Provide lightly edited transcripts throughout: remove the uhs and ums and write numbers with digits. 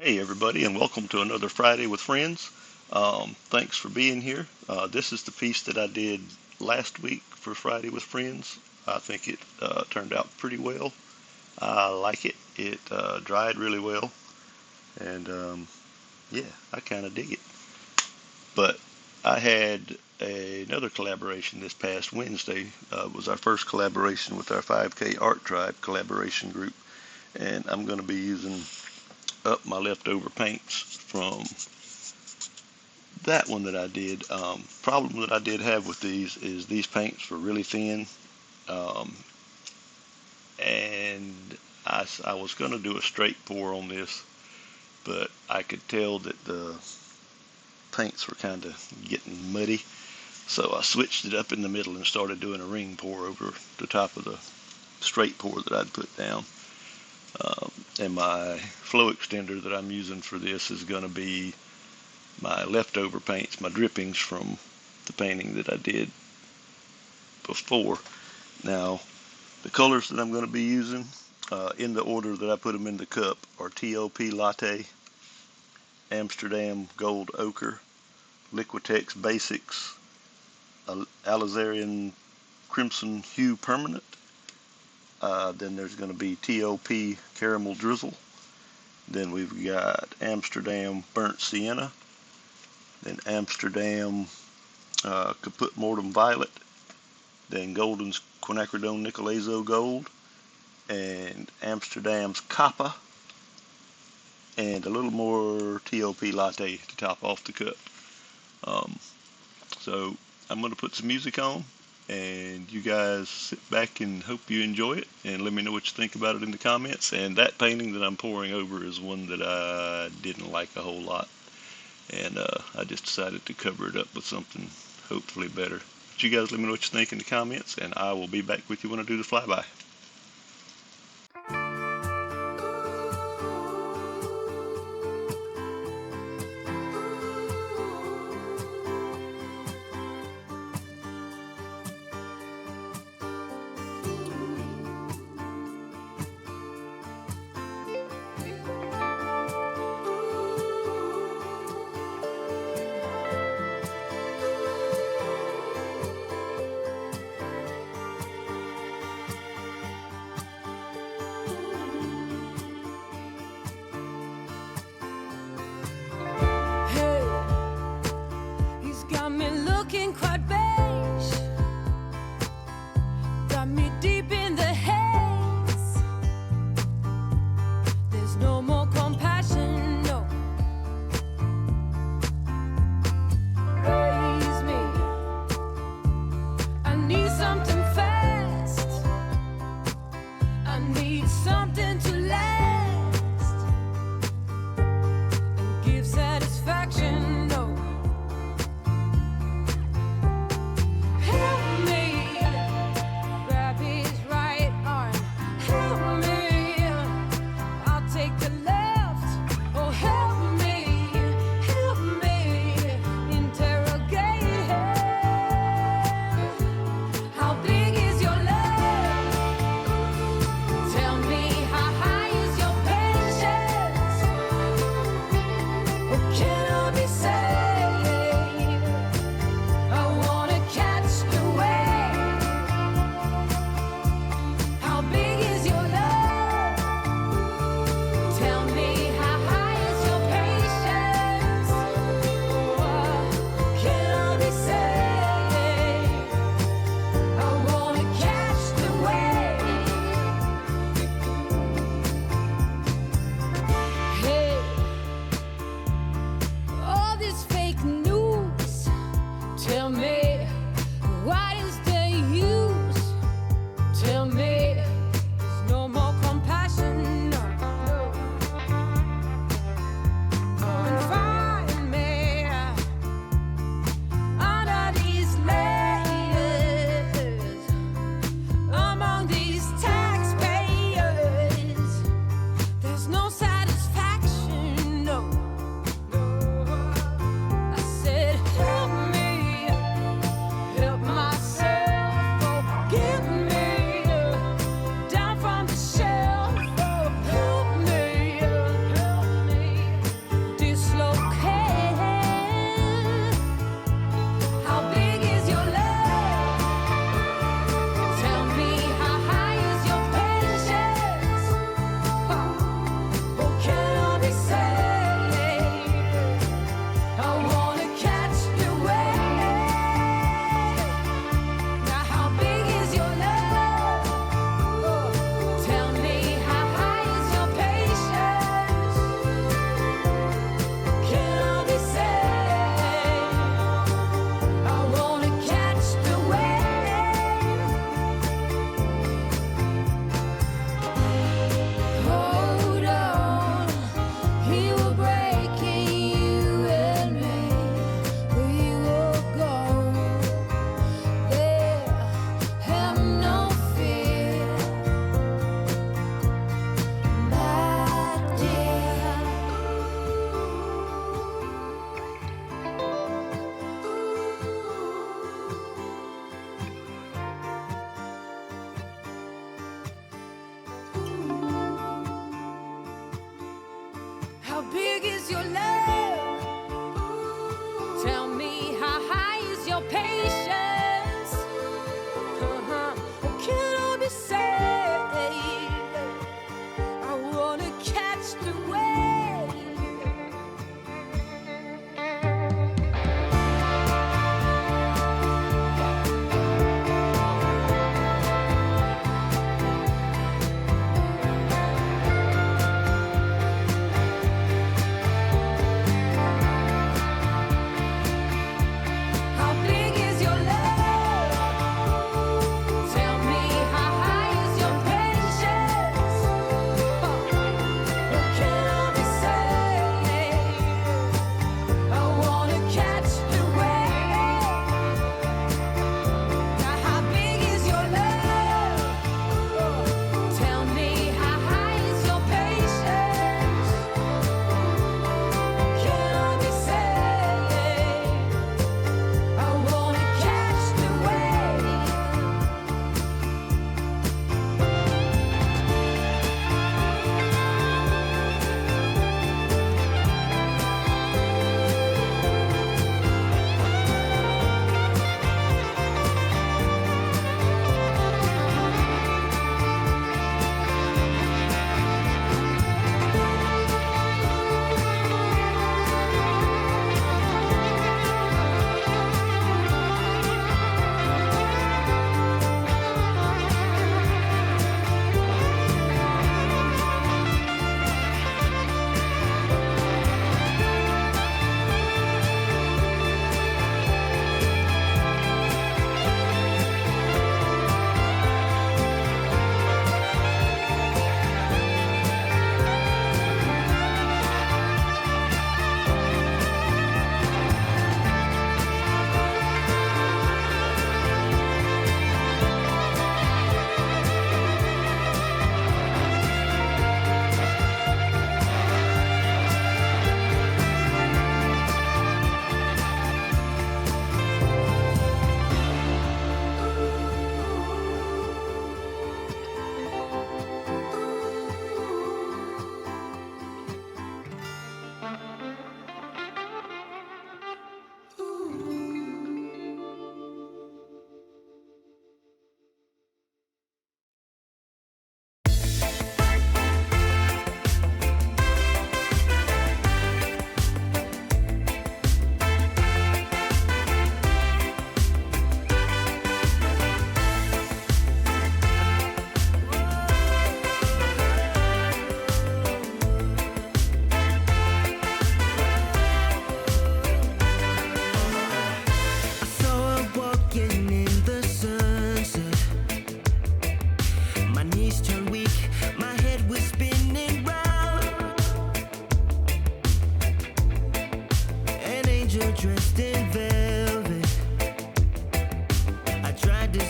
Hey everybody, and welcome to another Friday with Friends. Thanks for being here. This is the piece that I did last week for Friday with Friends. I think it turned out pretty well. I like it. It dried really well, and yeah, I kind of dig it. But I had another collaboration this past Wednesday. It was our first collaboration with our 5K Art Tribe collaboration group, and I'm going to be using up my leftover paints from that one that I did. Problem that I did have with these is these paints were really thin, um, and I was going to do a straight pour on this, but I could tell that the paints were kind of getting muddy, so I switched it up in the middle and started doing a ring pour over the top of the straight pour that I'd put down. And my flow extender that I'm using for this is going to be my leftover paints, my drippings from the painting that I did before. Now, the colors that I'm going to be using in the order that I put them in the cup are TLP Latte, Amsterdam Gold Ochre, Liquitex Basics, Alizarine Crimson Hue Permanent. Then there's going to be TLP Caramel Drizzle. Then we've got Amsterdam Burnt Sienna. Then Amsterdam Caput Mortuum Violet. Then Golden's Quinacridone Nickle Gold. And Amsterdam's Copper. And a little more TLP Latte to top off the cup. So I'm going to put some music on, and you guys sit back and hope you enjoy it, and let me know what you think about it in the comments. And that painting that I'm pouring over is one that I didn't like a whole lot, and I just decided to cover it up with something hopefully better. But you guys let me know what you think in the comments, and I will be back with you when I do the flyby.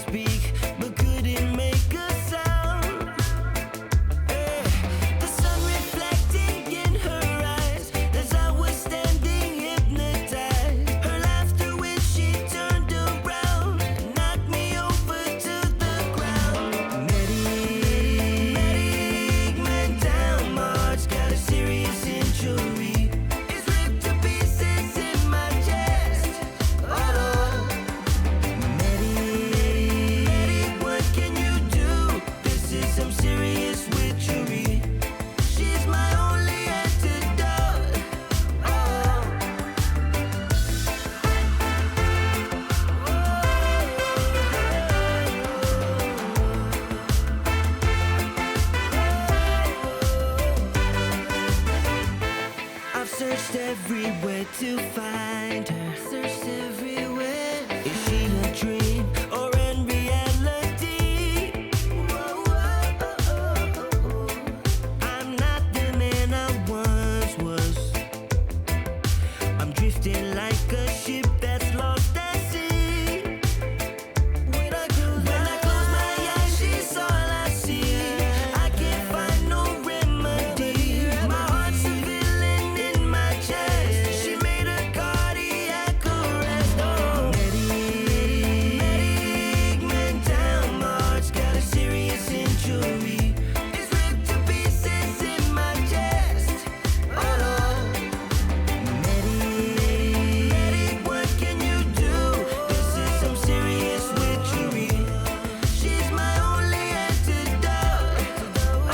speak, but couldn't make a sound. The sun reflecting in her eyes as I was standing hypnotized. Her laughter when she turned around knocked me over to the ground. Medic, man down, my heart's got a serious injury. It's ripped to pieces in my chest. Oh, medic, what can you do? This is some serious witchery. She's my only antidote. Oh. I've searched everywhere to find her. Searched everywhere. Is she a dream or in reality? I'm not the man I once was. I'm drifting like a ship that's lost at sea. When I close my eyes, she's all I see. I can't find no remedy. My heart's a villain in my chest. She made a cardiac arrest. Oh, medic, man down. My heart's got a serious injury. It's ripped to pieces in my chest. Oh, medic, what can you do? This is some serious witchery. She's my only antidote. Oh.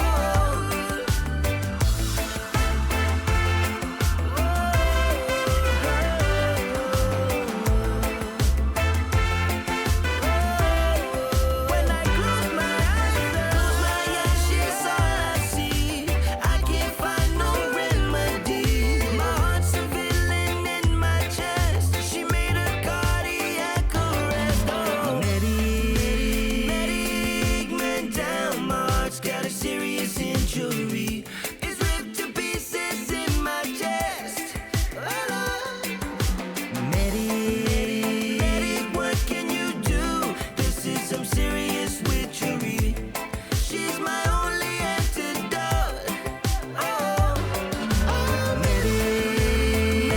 When I close my eyes, she's all I see. I can't find no remedy. My heart's a villain in my chest. She made a cardiac arrest. Oh, medic, man down. My heart's got a serious injury. It's ripped to pieces in my chest. Oh, medic, what can you do? This is some serious witchery. She's my only antidote. Oh, medic,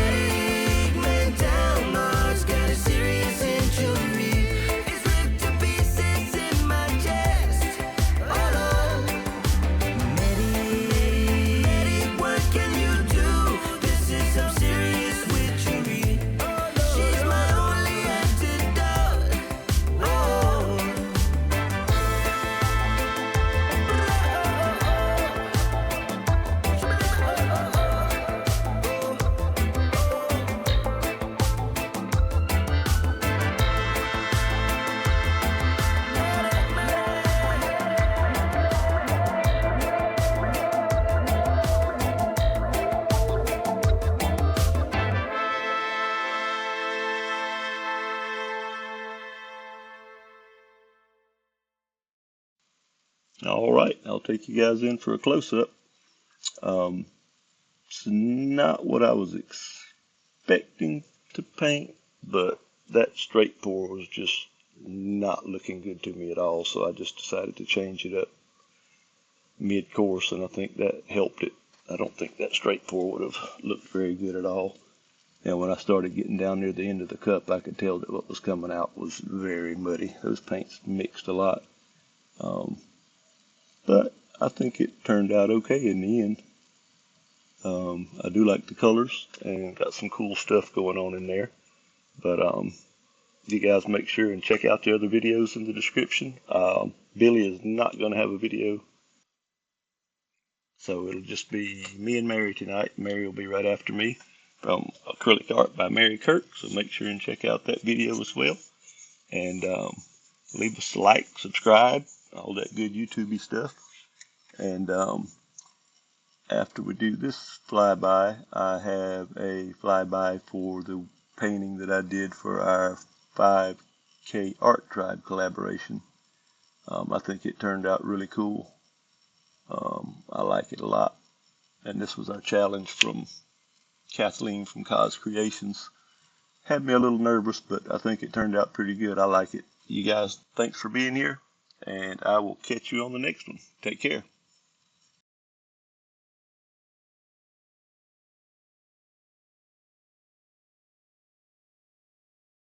man down. My heart's got a serious injury. It's ripped to pieces in my chest. Oh, medic, what can you do? This is some serious witchery. She's my only antidote. Oh. All right, I'll take you guys in for a close-up. It's not what I was expecting to paint, but that straight pour was just not looking good to me at all, so I just decided to change it up mid-course, and I think that helped it. I don't think that straight pour would have looked very good at all. And when I started getting down near the end of the cup, I could tell that what was coming out was very muddy. Those paints mixed a lot. But I think it turned out okay in the end. I do like the colors and got some cool stuff going on in there. But you guys make sure and check out the other videos in the description. Billy is not going to have a video, so it'll just be me and Mary tonight. Mary will be right after me from Acrylic Art by Mary Kirk, so make sure and check out that video as well. And leave us a like, subscribe, all that good YouTube-y stuff. And after we do this flyby, I have a flyby for the painting that I did for our 5K Art Tribe collaboration. I think it turned out really cool. I like it a lot. And this was our challenge from Kathleen from Cos Creations. Had me a little nervous, but I think it turned out pretty good. I like it. You guys, thanks for being here, and I will catch you on the next one. Take care.